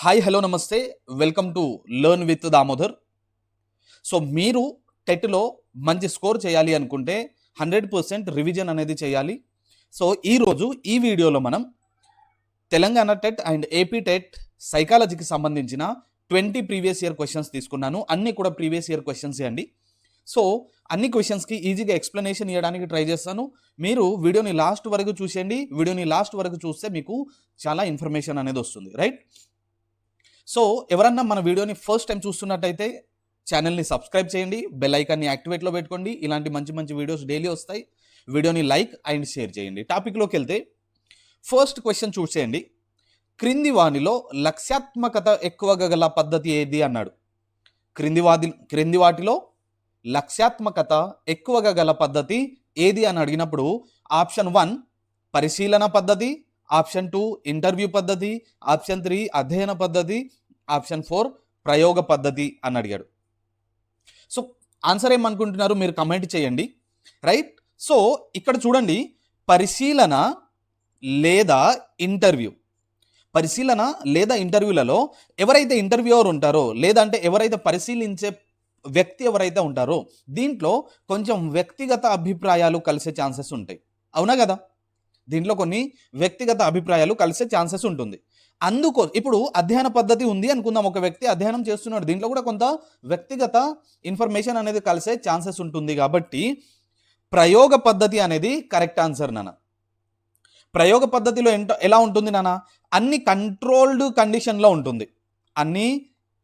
Hi hello నమస్తే welcome to learn with Damodar. So మీరు టెట్లో మంచి స్కోర్ చేయాలి అనుకుంటే 100% రివిజన్ అనేది చేయాలి. సో ఈరోజు ఈ వీడియోలో మనం Telangana TET and AP TET సైకాలజీకి సంబంధించిన 20 ప్రీవియస్ ఇయర్ క్వశ్చన్స్ తీసుకున్నాను. అన్నీ కూడా ప్రీవియస్ ఇయర్ క్వశ్చన్స్ అండి. సో అన్ని క్వశ్చన్స్కి ఈజీగా ఎక్స్ప్లెనేషన్ ఇవ్వడానికి ట్రై చేస్తాను. మీరు వీడియోని లాస్ట్ వరకు చూసేయండి. వీడియోని లాస్ట్ వరకు చూస్తే మీకు చాలా ఇన్ఫర్మేషన్ అనేది వస్తుంది, రైట్? సో ఎవరన్నా మన వీడియోని ఫస్ట్ టైం చూస్తున్నట్టయితే ఛానల్ని సబ్స్క్రైబ్ చేయండి, బెల్ ఐకాన్ని యాక్టివేట్లో పెట్టుకోండి. ఇలాంటి మంచి మంచి వీడియోస్ డైలీ వస్తాయి. వీడియోని లైక్ అండ్ షేర్ చేయండి. టాపిక్లోకి వెళ్తే ఫస్ట్ క్వశ్చన్ చూసేయండి. క్రింది వానిలో లక్ష్యాత్మకత ఎక్కువగా గల పద్ధతి ఏది అన్నాడు. క్రింది వాటిలో లక్ష్యాత్మకత ఎక్కువగా గల పద్ధతి ఏది అని అడిగినప్పుడు ఆప్షన్ 1 పరిశీలన పద్ధతి, ఆప్షన్ 2 ఇంటర్వ్యూ పద్ధతి, ఆప్షన్ 3 అధ్యయన పద్ధతి, ఆప్షన్ 4 ప్రయోగ పద్ధతి అని అడిగాడు. సో ఆన్సర్ ఏమనుకుంటున్నారు మీరు కమెంట్ చేయండి, రైట్? సో ఇక్కడ చూడండి, పరిశీలన లేదా ఇంటర్వ్యూ. పరిశీలన లేదా ఇంటర్వ్యూలలో ఎవరైతే ఇంటర్వ్యూవర్ ఉంటారో లేదంటే ఎవరైతే పరిశీలించే వ్యక్తి ఎవరైతే ఉంటారో దీంట్లో కొంచెం వ్యక్తిగత అభిప్రాయాలు కలిసే ఛాన్సెస్ ఉంటాయి, అవునా కదా? దీంట్లో కొన్ని వ్యక్తిగత అభిప్రాయాలు కలిసే ఛాన్సెస్ ఉంటుంది. ఇప్పుడు అధ్యయన పద్ధతి ఉంది అనుకుందాం, ఒక వ్యక్తి అధ్యయనం చేస్తున్నాడు, దీంట్లో కూడా కొంత వ్యక్తిగత ఇన్ఫర్మేషన్ అనేది కలిసే ఛాన్సెస్ ఉంటుంది. కాబట్టి ప్రయోగ పద్ధతి అనేది కరెక్ట్ ఆన్సర్ నాన్న. ప్రయోగ పద్ధతిలో ఎలా ఉంటుంది నాన్న? అన్ని కంట్రోల్డ్ కండిషన్లో ఉంటుంది. అన్ని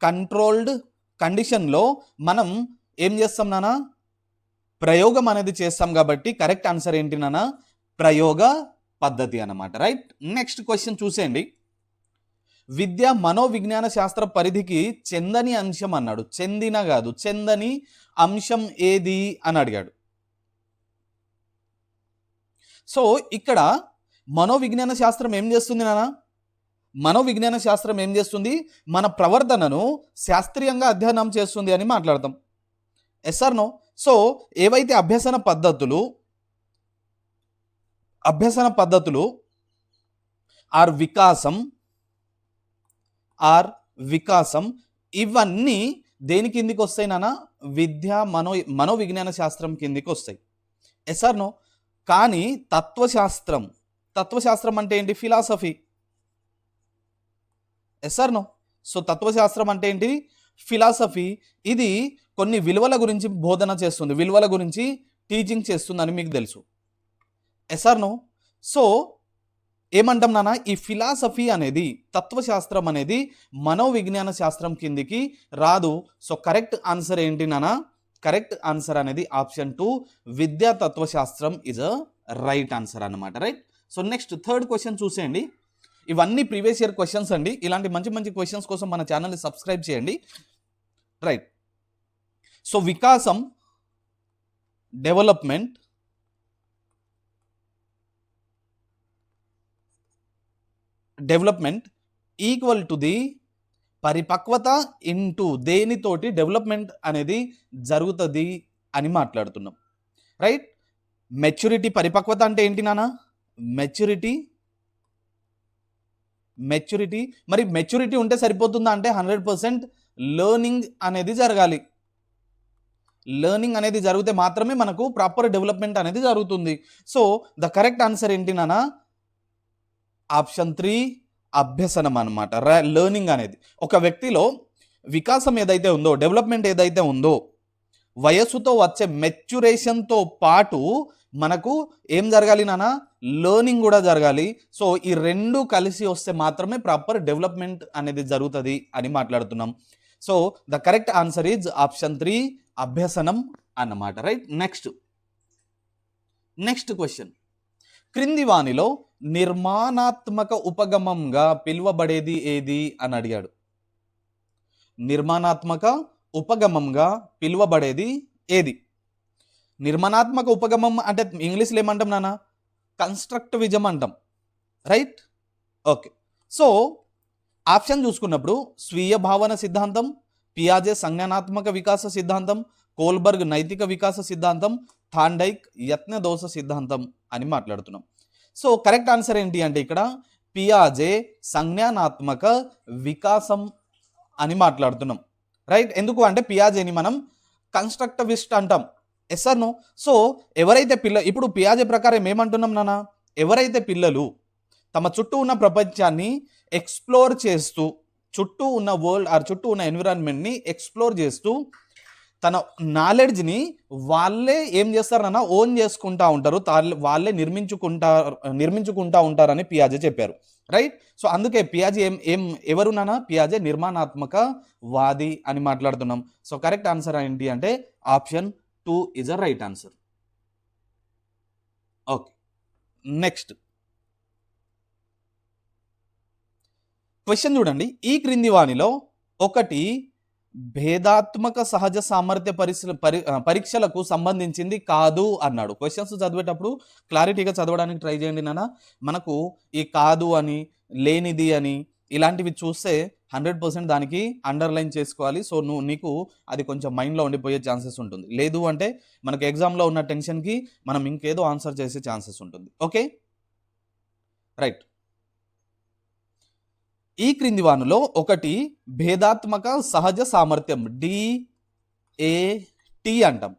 కంట్రోల్డ్ కండిషన్లో మనం ఏం చేస్తాం నాన్న? ప్రయోగం అనేది చేస్తాం. కాబట్టి కరెక్ట్ ఆన్సర్ ఏంటి నాన్న? ప్రయోగ పద్ధతి అన్నమాట, రైట్? నెక్స్ట్ క్వశ్చన్ చూసేయండి. విద్య మనోవిజ్ఞాన శాస్త్ర పరిధికి చెందని అంశం అన్నాడు. చెందిన కాదు, చెందని అంశం ఏది అని అడిగాడు. సో ఇక్కడ మనోవిజ్ఞాన శాస్త్రం ఏం చేస్తుంది నాన్న? మనోవిజ్ఞాన శాస్త్రం ఏం చేస్తుంది? మన ప్రవర్తనను శాస్త్రీయంగా అధ్యయనం చేస్తుంది అని మాట్లాడతాం. Yes or no? సో ఏవైతే అభ్యసన పద్ధతులు ఆర్ వికాసం ఇవన్నీ దేని కిందికి వస్తాయి నాన్న? విద్య మనోవిజ్ఞాన శాస్త్రం కిందికి వస్తాయి. Yes or no? కానీ తత్వశాస్త్రం అంటే ఏంటి? Philosophy. Yes or no? So తత్వశాస్త్రం అంటే ఏంటి? ఫిలాసఫీ. ఇది కొన్ని విలువల గురించి బోధన చేస్తుంది, విలువల గురించి టీచింగ్ చేస్తుందని మీకు తెలుసు. Yes or no? సో ఏమంటాం నాన్న? ఈ ఫిలాసఫీ అనేది, తత్వశాస్త్రం అనేది మనోవిజ్ఞాన శాస్త్రం కిందికి రాదు. సో కరెక్ట్ ఆన్సర్ ఏంటి నాన్న? కరెక్ట్ ఆన్సర్ అనేది ఆప్షన్ 2 విద్యా తత్వశాస్త్రం ఇస్ అ రైట్ ఆన్సర్ అన్నమాట, right? So next third question చూసేయండి. ఇవన్నీ ప్రీవియస్ ఇయర్ క్వశ్చన్స్ అండి. ఇలాంటి మంచి మంచి క్వశ్చన్స్ కోసం మన ఛానల్ని సబ్స్క్రైబ్ చేయండి, రైట్? సో వికాసం, డెవలప్మెంట్, ఈక్వల్ టు ది పరిపక్వత ఇంటూ దేనితోటి డెవలప్మెంట్ అనేది జరుగుతుంది అని మాట్లాడుతున్నాం, రైట్? మెచ్యూరిటీ. పరిపక్వత అంటే ఏంటి నాన్న? మెచ్యూరిటీ. మరి మెచ్యూరిటీ ఉంటే సరిపోతుందా అంటే 100% లెర్నింగ్ అనేది జరగాలి. లెర్నింగ్ అనేది జరిగితే మాత్రమే మనకు ప్రాపర్ డెవలప్మెంట్ అనేది జరుగుతుంది. సో ద కరెక్ట్ ఆన్సర్ ఏంటి నాన్న? ఆప్షన్ 3 అభ్యసనం అనమాట. లెర్నింగ్ అనేది ఒక వ్యక్తిలో వికాసం ఏదైతే ఉందో, డెవలప్మెంట్ ఏదైతే ఉందో, వయస్సుతో వచ్చే మెచ్యురేషన్తో పాటు మనకు ఏం జరగాలి నాన్న? లెర్నింగ్ కూడా జరగాలి. సో ఈ రెండు కలిసి వస్తే మాత్రమే ప్రాపర్ డెవలప్మెంట్ అనేది జరుగుతుంది అని మాట్లాడుతున్నాం. So the correct answer is option 3 అభ్యసనం అన్నమాట, రైట్? Next question. క్రింది వానిలో నిర్మాణాత్మక ఉపగమంగా పిలువబడేది ఏది అని అడిగాడు. నిర్మాణాత్మక ఉపగమంగా పిలువబడేది ఏది? నిర్మాణాత్మక ఉపగమం అంటే ఇంగ్లీష్లో ఏమంటాం నాన్న? కన్స్ట్రక్టివిజం అంటాం, రైట్? ఓకే. సో ఆప్షన్ చూసుకున్నప్పుడు స్వీయ భావన సిద్ధాంతం, పియాజే సంజ్ఞానాత్మక వికాస సిద్ధాంతం, కోల్బర్గ్ నైతిక వికాస సిద్ధాంతం, థాండైక్ యత్న దోష సిద్ధాంతం అని మాట్లాడుతున్నాం. సో కరెక్ట్ ఆన్సర్ ఏంటి అంటే ఇక్కడ పియాజే సంజ్ఞానాత్మక వికాసం అని మాట్లాడుతున్నాం. రైట్, ఎందుకు అంటే పియాజేని మనం కన్స్ట్రక్టివిస్ట్ అంటాం. Yes or no? సో ఎవరైతే ఇప్పుడు పియాజే ప్రకారం ఏమంటున్నాం నాన్న, ఎవరైతే పిల్లలు తమ చుట్టూ ఉన్న ప్రపంచాన్ని ఎక్స్ప్లోర్ చేస్తూ, చుట్టూ ఉన్న వరల్డ్ ఆర్ చుట్టూ ఉన్న ఎన్విరాన్మెంట్ని ఎక్స్ప్లోర్ చేస్తూ తన నాలెడ్జ్ని వాళ్ళే ఏం చేస్తారన్నా ఓన్ చేసుకుంటా ఉంటారు, వాళ్ళే నిర్మించుకుంటా ఉంటారని పియాజే చెప్పారు. రైట్, సో అందుకే పియాజే ఎవరు నాన్న, పియాజే నిర్మాణాత్మక వాది అని మాట్లాడుతున్నాం. సో కరెక్ట్ ఆన్సర్ ఏంటి అంటే option 2 is a right answer. Okay, next question చూడండి. ఈ క్రింది వానిలో ఒకటి భేదాత్మక సహజ సామర్థ్య పరీక్షలకు సంబంధించింది కాదు అన్నాడు. క్వశ్చన్స్ చదివేటప్పుడు క్లారిటీగా చదవడానికి ట్రై చేయండి నాన్న. మనకు ఈ కాదు అని, లేనిది అని ఇలాంటివి చూస్తే 100% దానికి అండర్లైన్ చేసుకోవాలి. సో నీకు అది కొంచెం మైండ్లో ఉండిపోయే ఛాన్సెస్ ఉంటుంది. లేదు అంటే మనకు ఎగ్జామ్లో ఉన్న టెన్షన్కి మనం ఇంకేదో ఆన్సర్ చేసే ఛాన్సెస్ ఉంటుంది. Okay, right. ఈ క్రింది వానులో ఒకటి భేదాత్మక సహజ సామర్థ్యం DAT అంటాం,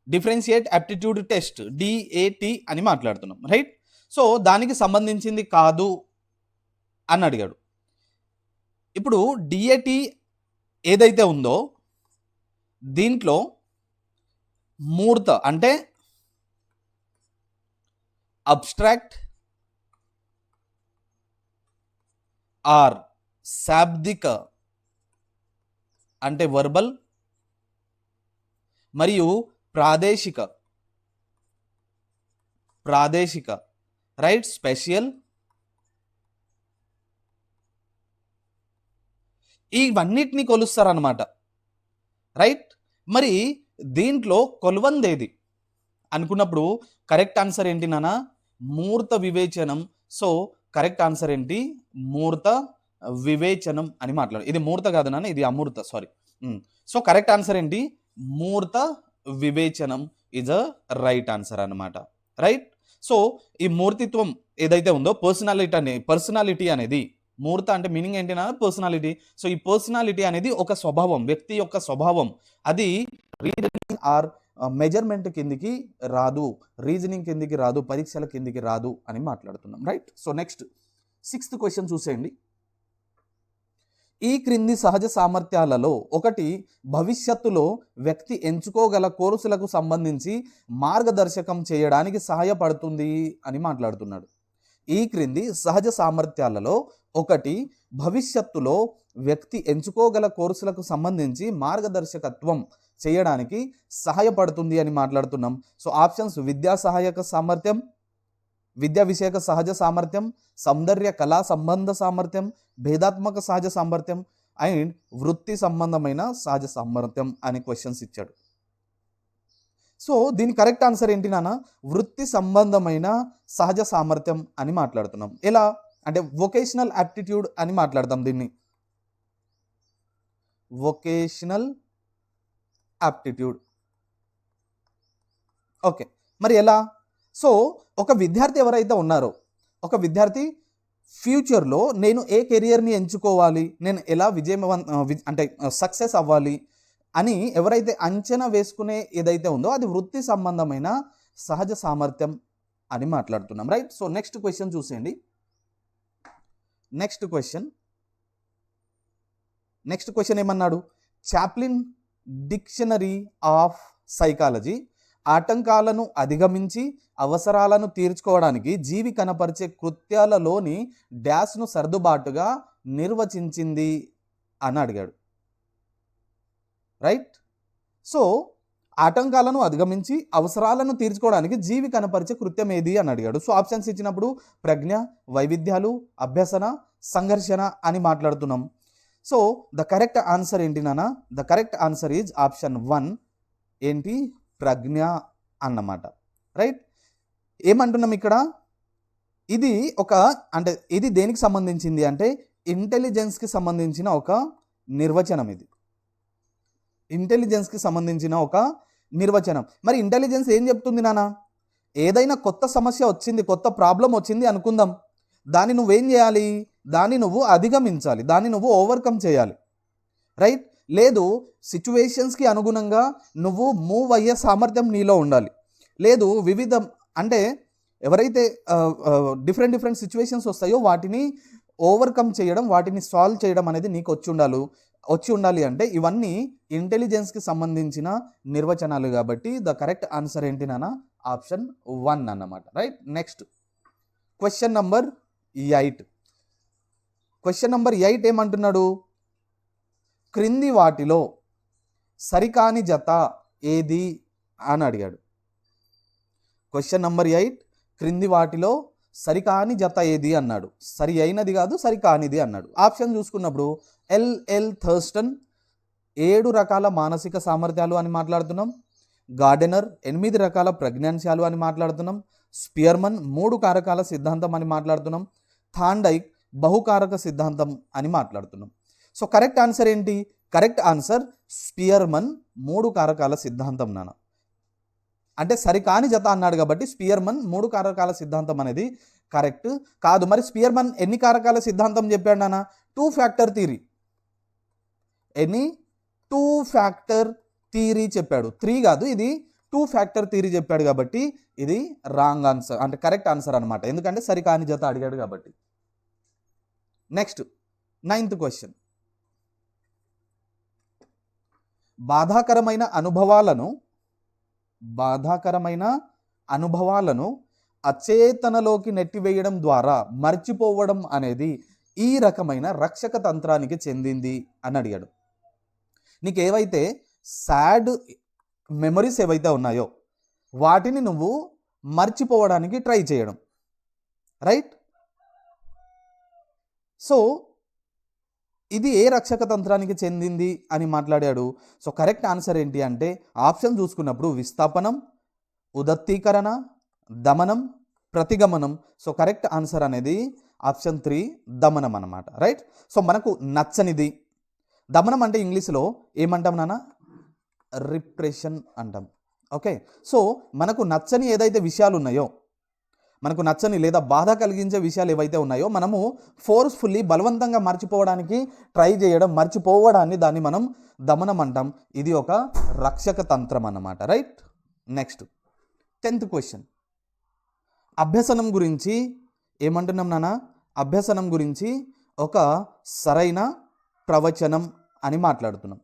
డిఫరెన్షియేట్ యాప్టిట్యూడ్ టెస్ట్ DAT అని మాట్లాడుతున్నాం. రైట్, సో దానికి సంబంధించింది కాదు అని అడిగాడు. ఇప్పుడు DAT ఏదైతే ఉందో దీంట్లో మూర్త అంటే అబ్స్ట్రాక్ట్ ఆర్ శాబ్దిక అంటే వర్బల్ మరియు ప్రాదేశిక రైట్, స్పెషల్, ఇవన్నిటిని కొలుస్తారనమాట. రైట్, మరి దీంట్లో కొలువందేది అనుకున్నప్పుడు కరెక్ట్ ఆన్సర్ ఏంటి నాన్న, మూర్త వివేచనం. సో కరెక్ట్ ఆన్సర్ ఏంటి, మూర్త వివేచనం అని మాట్లాడు. ఇది మూర్త కాదు నాన్న, ఇది అమూర్త, సారీ. సో కరెక్ట్ ఆన్సర్ ఏంటి, మూర్త వివేచనం ఇజ్ అ రైట్ ఆన్సర్ అనమాట. రైట్, సో ఈ మూర్తిత్వం ఏదైతే ఉందో పర్సనాలిటీ అనేది, మూర్త అంటే మీనింగ్ ఏంటి నా, పర్సనాలిటీ. సో ఈ పర్సనాలిటీ అనేది ఒక స్వభావం, వ్యక్తి యొక్క స్వభావం. అది రీజనింగ్ ఆర్ మెజర్మెంట్ కిందికి రాదు, రీజనింగ్ కిందికి రాదు, పరీక్షల కిందికి రాదు అని మాట్లాడుతున్నాం. Right, so next 6th question చూసేయండి. ఈ క్రింది సహజ సామర్థ్యాలలో ఒకటి భవిష్యత్తులో వ్యక్తి ఎంచుకోగల కోర్సులకు సంబంధించి మార్గదర్శకం చేయడానికి సహాయపడుతుంది అని మాట్లాడుతున్నాడు. ఈ క్రింది సహజ సామర్థ్యాలలో ఒకటి భవిష్యత్తులో వ్యక్తి ఎంచుకోగల కోర్సులకు సంబంధించి మార్గదర్శకత్వం చేయడానికి సహాయపడుతుంది అని మాట్లాడుతున్నాం. సో ఆప్షన్స్ విద్యా సహాయక సామర్థ్యం, విద్యా విషయక సహజ సామర్థ్యం, సౌందర్య కళా సంబంధ సామర్థ్యం, భేదాత్మక సహజ సామర్థ్యం అండ్ వృత్తి సంబంధమైన సహజ సామర్థ్యం అని క్వశ్చన్స్ ఇచ్చాడు. సో దీని కరెక్ట్ ఆన్సర్ ఏంటి నాన్న, వృత్తి సంబంధమైన సహజ సామర్థ్యం అని మాట్లాడుతున్నాం. ఎలా అంటే వొకేషనల్ యాప్టిట్యూడ్ అని మాట్లాడతాం దీన్ని, వొకేషనల్ యాప్టిట్యూడ్. ఓకే, మరి ఎలా? సో ఒక విద్యార్థి ఎవరైతే ఉన్నారో, ఒక విద్యార్థి ఫ్యూచర్లో నేను ఏ కెరియర్ని ఎంచుకోవాలి, నేను ఎలా అంటే సక్సెస్ అవ్వాలి అని ఎవరైతే అంచనా వేసుకునే ఏదైతే ఉందో అది వృత్తి సంబంధమైన సహజ సామర్థ్యం అని మాట్లాడుతున్నాం. రైట్, సో నెక్స్ట్ క్వశ్చన్ చూసేయండి. నెక్స్ట్ క్వశ్చన్ ఏమన్నాడు, చాప్లిన్ డిక్షనరీ ఆఫ్ సైకాలజీ ఆటంకాలను అధిగమించి అవసరాలను తీర్చుకోవడానికి జీవి కనపరిచే కృత్యాలలోని డాష్ను సర్దుబాటుగా నిర్వచించింది అని అడిగాడు. రైట్, సో ఆటంకాలను అధిగమించి అవసరాలను తీర్చుకోవడానికి జీవి కనపరిచే కృత్యం ఏది అని అడిగాడు. సో ఆప్షన్స్ ఇచ్చినప్పుడు ప్రజ్ఞ, వైవిధ్యాలు, అభ్యసన, సంఘర్షణ అని మాట్లాడుతున్నాం. సో ద కరెక్ట్ ఆన్సర్ ఏంటి నాన్న, the correct answer is option 1 ఏంటి, ప్రజ్ఞ అన్నమాట. రైట్, ఏమంటున్నాం ఇక్కడ, ఇది అంటే ఇది దేనికి సంబంధించింది అంటే ఇంటెలిజెన్స్కి సంబంధించిన ఒక నిర్వచనం. ఇది ఇంటెలిజెన్స్కి సంబంధించిన ఒక నిర్వచనం. మరి ఇంటెలిజెన్స్ ఏం చెప్తుంది నాన్న, ఏదైనా కొత్త సమస్య వచ్చింది, కొత్త ప్రాబ్లం వచ్చింది అనుకుందాం, దాన్ని నువ్వేం చేయాలి, దాన్ని నువ్వు అధిగమించాలి, దాన్ని నువ్వు ఓవర్కమ్ చేయాలి, రైట్. లేదు సిచ్యువేషన్స్కి అనుగుణంగా నువ్వు మూవ్ అయ్యే సామర్థ్యం నీలో ఉండాలి. లేదు వివిధ అంటే ఎవరైతే డిఫరెంట్ సిచ్యువేషన్స్ వస్తాయో వాటిని ఓవర్కమ్ చేయడం, వాటిని సాల్వ్ చేయడం అనేది నీకు వచ్చి ఉండాలి అంటే ఇవన్నీ ఇంటెలిజెన్స్కి సంబంధించిన నిర్వచనాలు. కాబట్టి ద కరెక్ట్ ఆన్సర్ ఏంటి నాన్న, ఆప్షన్ 1 అన్నమాట, right. Next question number 8. Question number 8 ఏమంటున్నాడు, క్రింది వాటిలో సరికాని జత ఏది అని అడిగాడు. క్వశ్చన్ నంబర్ 8, క్రింది వాటిలో సరికాని జత ఏది అన్నాడు. సరి అయినది కాదు, సరికానిది అన్నాడు. ఆప్షన్ చూసుకున్నప్పుడు ఎల్ థర్స్టన్ 7 రకాల మానసిక సామర్థ్యాలు అని మాట్లాడుతున్నాం. గార్డెనర్ 8 రకాల ప్రజ్ఞాంశాలు అని మాట్లాడుతున్నాం. స్పియర్మన్ 3 కారకాల సిద్ధాంతం అని మాట్లాడుతున్నాం. థాండైక్ బహుకారక సిద్ధాంతం అని మాట్లాడుతున్నాం. సో కరెక్ట్ ఆన్సర్ ఏంటి, కరెక్ట్ ఆన్సర్ స్పియర్మన్ 3 కారకాల సిద్ధాంతం నాన్న. అంటే సరికాని జత అన్నాడు కాబట్టి స్పియర్మన్ 3 కారకాల సిద్ధాంతం అనేది కరెక్ట్ కాదు. మరి స్పియర్మన్ ఎన్ని కారకాల సిద్ధాంతం చెప్పాడు నాన్న, 2 ఫ్యాక్టర్ థియరీ. ఎన్ని 2 ఫ్యాక్టర్ థియరీ చెప్పాడు, 3 కాదు, ఇది 2 ఫ్యాక్టర్ థియరీ చెప్పాడు కాబట్టి ఇది రాంగ్ ఆన్సర్, అంటే కరెక్ట్ ఆన్సర్ అనమాట, ఎందుకంటే సరికాని జత అడిగాడు కాబట్టి. నెక్స్ట్ 9th క్వశ్చన్, బాధాకరమైన అనుభవాలను అచేతనలోకి నెట్టివేయడం ద్వారా మర్చిపోవడం అనేది ఈ రకమైన రక్షక తంత్రానికి చెందింది అని అడిగాడు. నీకు ఏవైతే సాడ్ మెమరీస్ ఏవైతే ఉన్నాయో వాటిని నువ్వు మర్చిపోవడానికి ట్రై చేయడం, రైట్. సో ఇది ఏ రక్షక తంత్రానికి చెందింది అని మాట్లాడాడు. సో కరెక్ట్ ఆన్సర్ ఏంటి అంటే ఆప్షన్ చూసుకున్నప్పుడు విస్థాపనం, ఉదత్తీకరణ, దమనం, ప్రతిగమనం. సో కరెక్ట్ ఆన్సర్ అనేది ఆప్షన్ 3 దమనం అన్నమాట, రైట్. సో మనకు నచ్చనిది దమనం అంటే ఇంగ్లీష్లో ఏమంటాం నాన్న, రిప్రెషన్ అంటాం. ఓకే, సో మనకు నచ్చని ఏదైతే విషయాలు ఉన్నాయో, మనకు నచ్చని లేదా బాధ కలిగించే విషయాలు ఏవైతే ఉన్నాయో మనము ఫోర్స్ఫుల్లీ బలవంతంగా మర్చిపోవడానికి ట్రై చేయడం, మర్చిపోవడాన్ని దాన్ని మనం దమనం అంటాం. ఇది ఒక రక్షక తంత్రం అన్నమాట, రైట్. నెక్స్ట్ 10th క్వశ్చన్, అభ్యసనం గురించి ఏమంటున్నాం నాన్న, అభ్యసనం గురించి ఒక సరైన ప్రవచనం అని మాట్లాడుతున్నాం.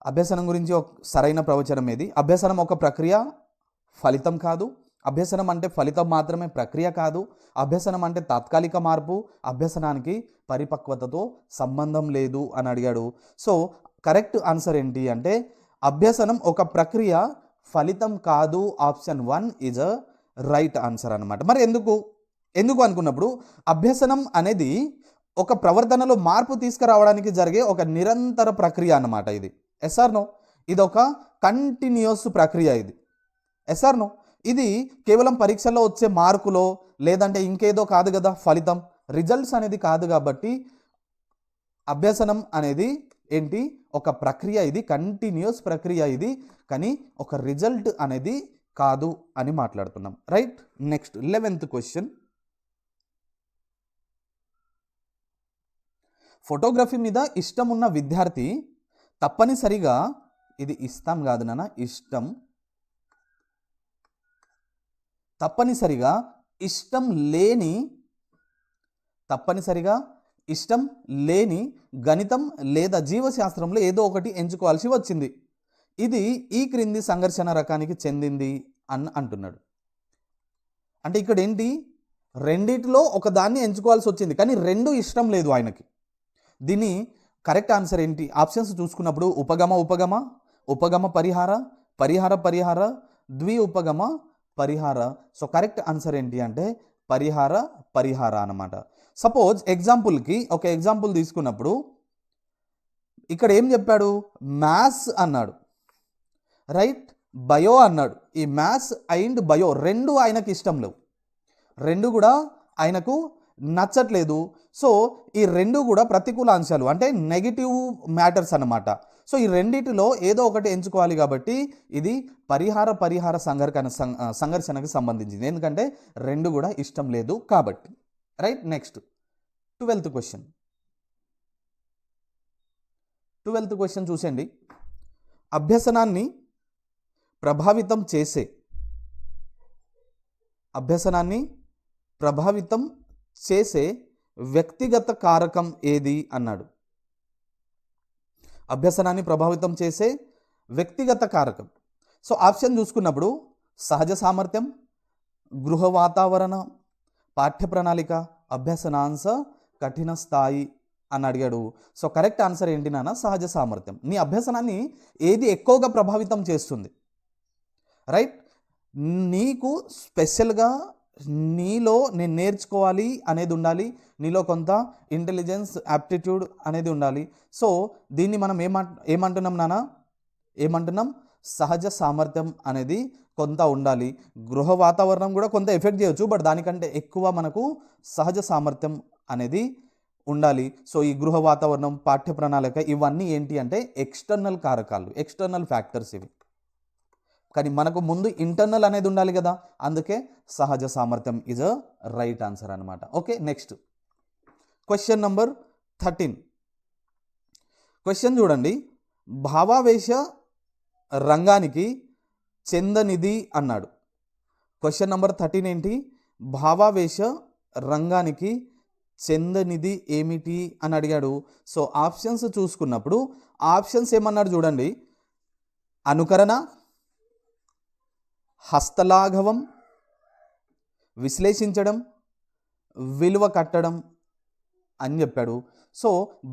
అభ్యసనం గురించి ఒక సరైన ప్రవచనం ఏది, అభ్యసనం ఒక ప్రక్రియ, ఫలితం కాదు. అభ్యసనం అంటే ఫలితం మాత్రమే, ప్రక్రియ కాదు. అభ్యసనం అంటే తాత్కాలిక మార్పు, అభ్యసనానికి పరిపక్వతతో సంబంధం లేదు అని అడిగాడు. సో కరెక్ట్ ఆన్సర్ ఏంటి అంటే అభ్యసనం ఒక ప్రక్రియ, ఫలితం కాదు. Option 1 is a right answer అనమాట. మరి ఎందుకు అనుకున్నప్పుడు అభ్యసనం అనేది ఒక ప్రవర్తనలో మార్పు తీసుకురావడానికి జరిగే ఒక నిరంతర ప్రక్రియ అన్నమాట. ఇది ఎస్ఆర్ నో, ఇది ఒక కంటిన్యూస్ ప్రక్రియ. ఇది ఎస్ఆర్ నో, ఇది కేవలం పరీక్షల్లో వచ్చే మార్కులో లేదంటే ఇంకేదో కాదు కదా ఫలితం, రిజల్ట్స్ అనేది కాదు. కాబట్టి అభ్యసనం అనేది ఏంటి, ఒక ప్రక్రియ, ఇది కంటిన్యూస్ ప్రక్రియ ఇది, కానీ ఒక రిజల్ట్ అనేది కాదు అని మాట్లాడుతున్నాం, right. Next 11th question, photography మీద ఇష్టం ఉన్న విద్యార్థి తప్పనిసరిగా, ఇది ఇష్టం కాదు నాన్న, ఇష్టం, తప్పనిసరిగా ఇష్టం లేని గణితం లేదా జీవశాస్త్రంలో ఏదో ఒకటి ఎంచుకోవాల్సి వచ్చింది. ఇది ఈ క్రింది సంఘర్షణ రకానికి చెందింది అని అంటున్నాడు. అంటే ఇక్కడ ఏంటి, రెండిటిలో ఒక దాన్ని ఎంచుకోవాల్సి వచ్చింది కానీ రెండు ఇష్టం లేదు ఆయనకి. దీని కరెక్ట్ ఆన్సర్ ఏంటి, ఆప్షన్స్ చూసుకున్నప్పుడు ఉపగమ పరిహార, ద్వి ఉపగమ పరిహార. సో కరెక్ట్ ఆన్సర్ ఏంటి అంటే పరిహార అన్నమాట. సపోజ్ ఎగ్జాంపుల్కి ఒక ఎగ్జాంపుల్ తీసుకున్నప్పుడు ఇక్కడ ఏం చెప్పాడు, మ్యాథ్స్ అన్నాడు, రైట్, బయో అన్నాడు. ఈ మ్యాథ్స్ అండ్ బయో రెండు ఆయనకి ఇష్టం లేవు, రెండు కూడా ఆయనకు నచ్చట్లేదు. సో ఈ రెండు కూడా ప్రతికూల అంశాలు, అంటే నెగిటివ్ మ్యాటర్స్ అన్నమాట. సో ఈ రెండిటిలో ఏదో ఒకటి ఎంచుకోవాలి కాబట్టి ఇది పరిహార సంఘర్షణకు సంబంధించింది, ఎందుకంటే రెండు కూడా ఇష్టం లేదు కాబట్టి. Right. Next 12th question. 12th question చూసండి. అభ్యసనాన్ని ప్రభావితం చేసే వ్యక్తిగత కారకం ఏది అన్నాడు. అభ్యసనాన్ని ప్రభావితం చేసే వ్యక్తిగత కారకం. సో ఆప్షన్ చూసుకున్నప్పుడు సహజ సామర్థ్యం, గృహ వాతావరణ, పాఠ్య ప్రణాళిక, అభ్యసనాంశ కఠిన స్థాయి అని అడిగాడు. సో కరెక్ట్ ఆన్సర్ ఏంటి నాన్న? సహజ సామర్థ్యం. నీ అభ్యసనాన్ని ఏది ఎక్కువగా ప్రభావితం చేస్తుంది? రైట్. నీకు స్పెషల్గా నీలో నేను నేర్చుకోవాలి అనేది ఉండాలి, నీలో కొంత ఇంటెలిజెన్స్, యాప్టిట్యూడ్ అనేది ఉండాలి. సో దీన్ని మనం ఏమంటున్నాం నాన్న? సహజ సామర్థ్యం అనేది కొంత ఉండాలి. గృహ వాతావరణం కూడా కొంత ఎఫెక్ట్ చేయొచ్చు, బట్ దానికంటే ఎక్కువ మనకు సహజ సామర్థ్యం అనేది ఉండాలి. సో ఈ గృహ వాతావరణం, పాఠ్య ప్రణాళిక ఇవన్నీ ఏంటి అంటే ఎక్స్టర్నల్ కారకాలు, ఎక్స్టర్నల్ ఫ్యాక్టర్స్ ఇవి. కానీ మనకు ముందు ఇంటర్నల్ అనేది ఉండాలి కదా, అందుకే సహజ సామర్థ్యం ఈజ్ అ రైట్ ఆన్సర్ అనమాట. Okay. Next question number 13. Question చూడండి. భావావేశ రంగానికి చెందనిది అన్నాడు. క్వశ్చన్ నంబర్ 13 ఏంటి? భావావేశ రంగానికి చెందనిది ఏమిటి అని అడిగాడు. సో ఆప్షన్స్ చూసుకున్నప్పుడు ఆప్షన్స్ ఏమన్నాడు చూడండి. అనుకరణ, హస్తలాఘవం, విశ్లేషించడం, విలువ కట్టడం అని చెప్పాడు. సో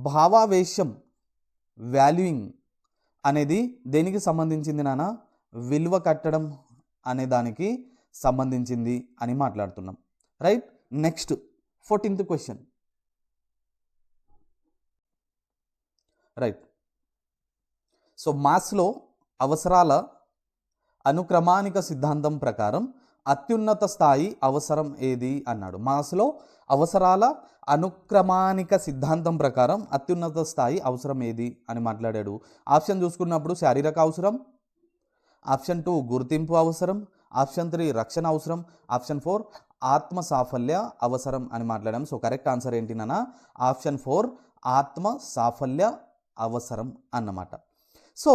భావావేశం, వాల్యూయింగ్ అనేది దేనికి సంబంధించింది నాన్న? విలువ కట్టడం అనే దానికి సంబంధించింది అని మాట్లాడుతున్నాం. Right. Next 14th question. Right. So Maslow అవసరాల అనుక్రమానిక సిద్ధాంతం ప్రకారం అత్యున్నత స్థాయి అవసరం ఏది అన్నాడు. మాస్లో అవసరాల అనుక్రమానిక సిద్ధాంతం ప్రకారం అత్యున్నత స్థాయి అవసరం ఏది అని మాట్లాడాడు. ఆప్షన్ చూసుకున్నప్పుడు శారీరక అవసరం, ఆప్షన్ 2 గుర్తింపు అవసరం, ఆప్షన్ 3 రక్షణ అవసరం, ఆప్షన్ 4 ఆత్మ సాఫల్య అవసరం అని మాట్లాడాం. సో కరెక్ట్ ఆన్సర్ ఏంటి నాన్న? ఆప్షన్ 4 ఆత్మ సాఫల్య అవసరం అన్నమాట. సో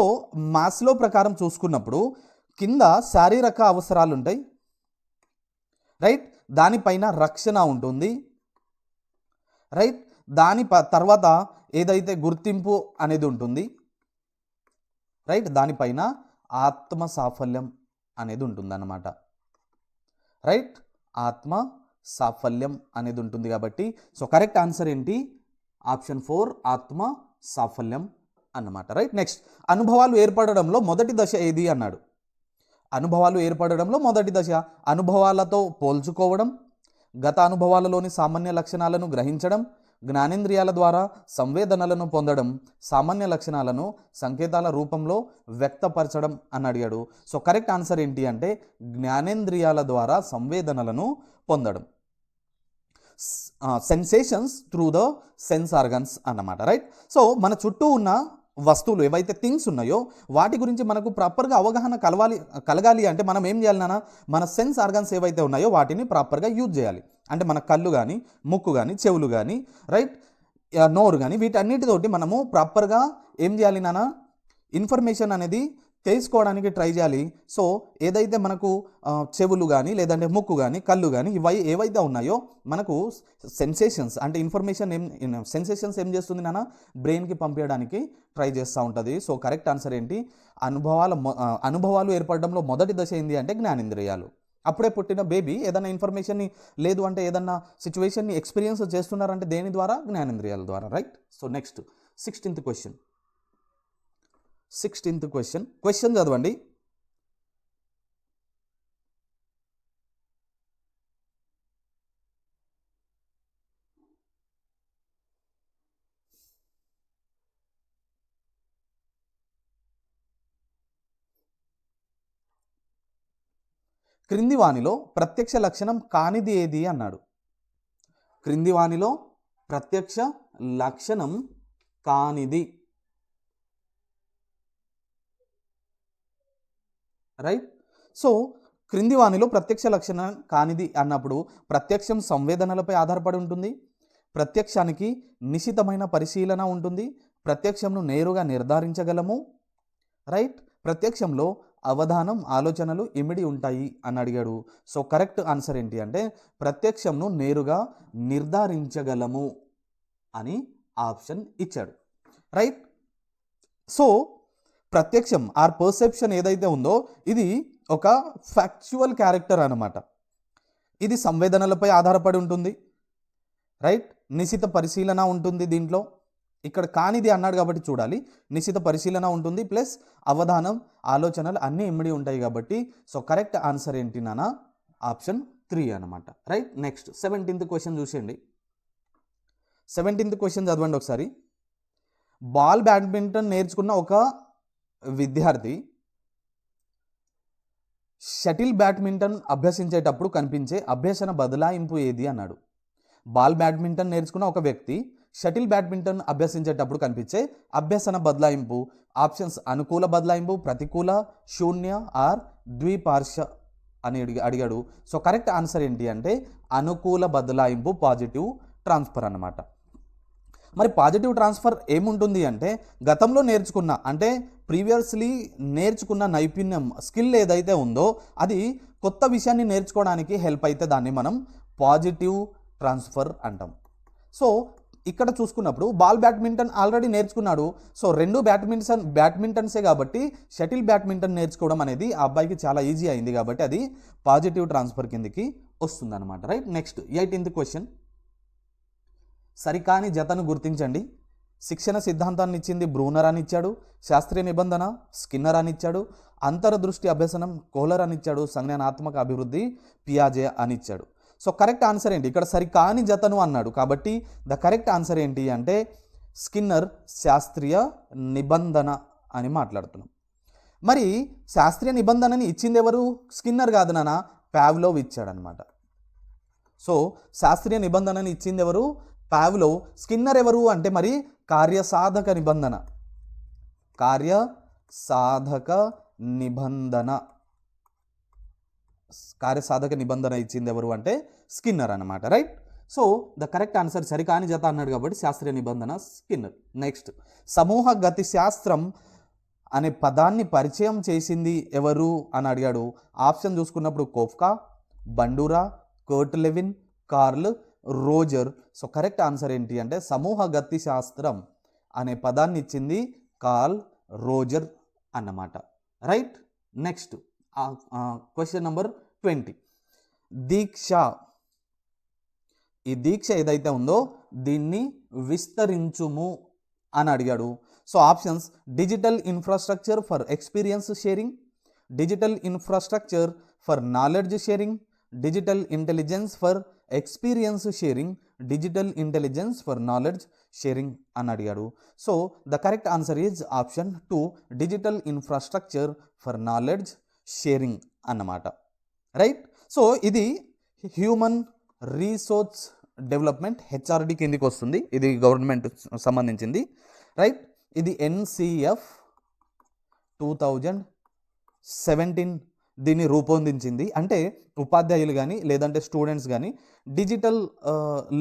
మాస్లో ప్రకారం చూసుకున్నప్పుడు కింద శారీరక అవసరాలు ఉంటాయి, రైట్. దానిపైన రక్షణ ఉంటుంది, రైట్. దాని తర్వాత ఏదైతే గుర్తింపు అనేది ఉంటుంది, రైట్. దానిపైన ఆత్మ సాఫల్యం అనేది ఉంటుంది అన్నమాట, రైట్. ఆత్మ సాఫల్యం అనేది ఉంటుంది కాబట్టి సో కరెక్ట్ ఆన్సర్ ఏంటి? ఆప్షన్ 4 ఆత్మ సాఫల్యం అన్నమాట, రైట్. నెక్స్ట్ అనుభవాలు ఏర్పడడంలో మొదటి దశ ఏది అన్నాడు. అనుభవాలు ఏర్పడడంలో మొదటి దశ అనుభవాలతో పోల్చుకోవడం, గత అనుభవాలలోని సామాన్య లక్షణాలను గ్రహించడం, జ్ఞానేంద్రియాల ద్వారా సంవేదనలను పొందడం, సామాన్య లక్షణాలను సంకేతాల రూపంలో వ్యక్తపరచడం అని అడిగాడు. సో కరెక్ట్ ఆన్సర్ ఏంటి అంటే జ్ఞానేంద్రియాల ద్వారా సంవేదనలను పొందడం, sensations through the sense organs అన్నమాట, రైట్. సో మన చుట్టూ ఉన్న వస్తువులు ఏవైతే థింగ్స్ ఉన్నాయో వాటి గురించి మనకు ప్రాపర్గా అవగాహన కలగాలి అంటే మనం ఏం చేయాలి నాన్న? మన సెన్స్ ఆర్గన్స్ ఏవైతే ఉన్నాయో వాటిని ప్రాపర్గా యూజ్ చేయాలి. అంటే మన కళ్ళు కానీ, ముక్కు కానీ, చెవులు కానీ, రైట్, నోరు కానీ, వీటన్నిటితోటి మనము ప్రాపర్గా ఏం చేయాలి నాన్న? ఇన్ఫర్మేషన్ అనేది తెలుసుకోవడానికి ట్రై చేయాలి. సో ఏదైతే మనకు చెవులు కానీ, లేదంటే ముక్కు కానీ, కళ్ళు కానీ ఏవైతే ఉన్నాయో మనకు సెన్సేషన్స్ అంటే ఇన్ఫర్మేషన్ సెన్సేషన్స్ ఏం చేస్తుంది నాన్న? బ్రెయిన్కి పంపించడానికి ట్రై చేస్తూ ఉంటుంది. సో కరెక్ట్ ఆన్సర్ ఏంటి? అనుభవాలు ఏర్పడడంలో మొదటి దశ ఏంటి అంటే జ్ఞానేంద్రియాలు. అప్పుడే పుట్టిన బేబీ ఏదైనా ఇన్ఫర్మేషన్ని లేదు అంటే ఏదన్నా సిచ్యువేషన్ని ఎక్స్పీరియన్స్ చేస్తున్నారంటే దేని ద్వారా? జ్ఞానేంద్రియాల ద్వారా, right. So next 16th question. 16th question చదవండి. క్రింది వానిలో ప్రత్యక్ష లక్షణం కానిది ఏది అన్నాడు. క్రింది వానిలో ప్రత్యక్ష లక్షణం కానిది, రైట్. సో క్రింది వానిలో ప్రత్యక్ష లక్షణం కానిది అన్నప్పుడు ప్రత్యక్షం సంవేదనలపై ఆధారపడి ఉంటుంది, ప్రత్యక్షానికి నిశితమైన పరిశీలన ఉంటుంది, ప్రత్యక్షంను నేరుగా నిర్ధారించగలము, రైట్. ప్రత్యక్షంలో అవధానం, ఆలోచనలు ఇమిడి ఉంటాయి అని అడిగాడు. సో కరెక్ట్ ఆన్సర్ ఏంటి అంటే ప్రత్యక్షంను నేరుగా నిర్ధారించగలము అని ఆప్షన్ ఇచ్చాడు, రైట్. సో ప్రత్యక్షం ఆర్ పర్సెప్షన్ ఏదైతే ఉందో ఇది ఒక ఫ్యాక్చువల్ క్యారెక్టర్ అన్నమాట. ఇది సంవేదనలపై ఆధారపడి ఉంటుంది, రైట్. నిశిత పరిశీలన ఉంటుంది దీంట్లో. ఇక్కడ కానిది అన్నాడు కాబట్టి చూడాలి. నిశిత పరిశీలన ఉంటుంది ప్లస్ అవధానం, ఆలోచనలు అన్నీ ఇమిడి ఉంటాయి కాబట్టి సో కరెక్ట్ ఆన్సర్ ఏంటి నాన్న? ఆప్షన్ 3 అనమాట, రైట్. నెక్స్ట్ 17th క్వశ్చన్ చూసేయండి. 17th క్వశ్చన్ చదవండి ఒకసారి. బాల్ బ్యాడ్మింటన్ నేర్చుకున్న ఒక విద్యార్థి షటిల్ బ్యాడ్మింటన్ అభ్యసించేటప్పుడు కనిపించే అభ్యసన బదలాయింపు ఏది అన్నాడు. బాల్ బ్యాడ్మింటన్ నేర్చుకున్న ఒక వ్యక్తి షటిల్ బ్యాడ్మింటన్ అభ్యసించేటప్పుడు కనిపించే అభ్యసన బదలాయింపు ఆప్షన్స్ అనుకూల బదలాయింపు, ప్రతికూల, శూన్య ఆర్ ద్విపార్శ్వ అని అడిగాడు. సో కరెక్ట్ ఆన్సర్ ఏంటి అంటే అనుకూల బదలాయింపు, పాజిటివ్ ట్రాన్స్ఫర్ అన్నమాట. మరి పాజిటివ్ ట్రాన్స్ఫర్ ఏముంటుంది అంటే గతంలో నేర్చుకున్న అంటే ప్రీవియస్లీ నేర్చుకున్న నైపుణ్యం, స్కిల్ ఏదైతే ఉందో అది కొత్త విషయాన్ని నేర్చుకోవడానికి హెల్ప్ అయితే దాన్ని మనం పాజిటివ్ ట్రాన్స్ఫర్ అంటాం. సో ఇక్కడ చూసుకున్నప్పుడు బాల్ బ్యాడ్మింటన్ ఆల్రెడీ నేర్చుకున్నాడు. సో రెండు బ్యాడ్మింటన్సే కాబట్టి షటిల్ బ్యాడ్మింటన్ నేర్చుకోవడం అనేది ఆ అబ్బాయికి చాలా ఈజీ అయింది కాబట్టి అది పాజిటివ్ ట్రాన్స్ఫర్ కిందకి వస్తుంది అనమాట, రైట్. Next 18th question. సరికాని జతను గుర్తించండి. శిక్షణ సిద్ధాంతాన్ని ఇచ్చింది బ్రూనర్ అని ఇచ్చాడు, శాస్త్రీయ నిబంధన స్కిన్నర్ అని ఇచ్చాడు, అంతర్దృష్టి అభ్యసనం కోహ్లర్ అని ఇచ్చాడు, సంజ్ఞానాత్మక అభివృద్ధి పియాజే అని ఇచ్చాడు. సో కరెక్ట్ ఆన్సర్ ఏంటి? ఇక్కడ సరికాని జతను అన్నాడు కాబట్టి ద కరెక్ట్ ఆన్సర్ ఏంటి అంటే స్కిన్నర్ శాస్త్రీయ నిబంధన అని మాట్లాడుతున్నాం. మరి శాస్త్రీయ నిబంధనని ఇచ్చింది ఎవరు? స్కిన్నర్ కాదు నాన్న, పావ్లోవ్ ఇచ్చాడనమాట. సో శాస్త్రీయ నిబంధనని ఇచ్చింది ఎవరు? పావ్లోవ్. స్కిన్నర్ ఎవరు అంటే మరి కార్యసాధక నిబంధన, కార్యసాధక నిబంధన ఇచ్చింది ఎవరు అంటే స్కిన్నర్ అనమాట, right. So the correct answer సరికాని జత అన్నాడు కాబట్టి శాస్త్రీయ నిబంధన స్కిన్నర్. నెక్స్ట్ సమూహ గతి శాస్త్రం అనే పదాన్ని పరిచయం చేసింది ఎవరు అని అడిగాడు. ఆప్షన్ చూసుకున్నప్పుడు Koffka, Bandura, Kurt Lewin, Carl Roger. So correct answer ఏంటి అంటే సమూహ గతి శాస్త్రం అనే పదాన్ని ఇచ్చింది కార్ల్ రోజర్ అన్నమాట, రైట్. Next question number 20. దీక్ష. ఈ దీక్ష ఏదైతే ఉందో దీన్ని విస్తరించుము అని అడిగాడు. So options digital infrastructure for experience sharing, digital infrastructure for knowledge sharing, digital intelligence for experience sharing, digital intelligence for knowledge sharing అని అడిగాడు. So the correct answer is option 2 digital infrastructure for knowledge sharing అన్నమాట, right. So ఇది human resource development HRD కిందికి వస్తుంది, ఇది government సంబంధించింది, right. ఇది NCF 2017 దీన్ని రూపొందించింది. అంటే ఉపాధ్యాయులు కానీ లేదంటే స్టూడెంట్స్ కానీ డిజిటల్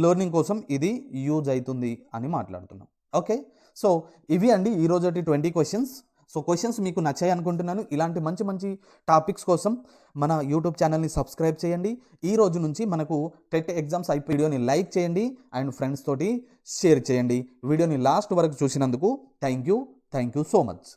లెర్నింగ్ కోసం ఇది యూజ్ అవుతుంది అని మాట్లాడుతున్నాం, ఓకే. సో ఇవి అండి ఈరోజు 20 క్వశ్చన్స్. సో క్వశ్చన్స్ మీకు నచ్చాయి అనుకుంటున్నాను. ఇలాంటి మంచి మంచి టాపిక్స్ కోసం మన యూట్యూబ్ ఛానల్ని సబ్స్క్రైబ్ చేయండి. ఈ రోజు నుంచి మనకు టెట్ ఎగ్జామ్స్ అయిపోయి వీడియోని లైక్ చేయండి అండ్ ఫ్రెండ్స్ తోటి షేర్ చేయండి. వీడియోని లాస్ట్ వరకు చూసినందుకు థ్యాంక్ యూ సో మచ్.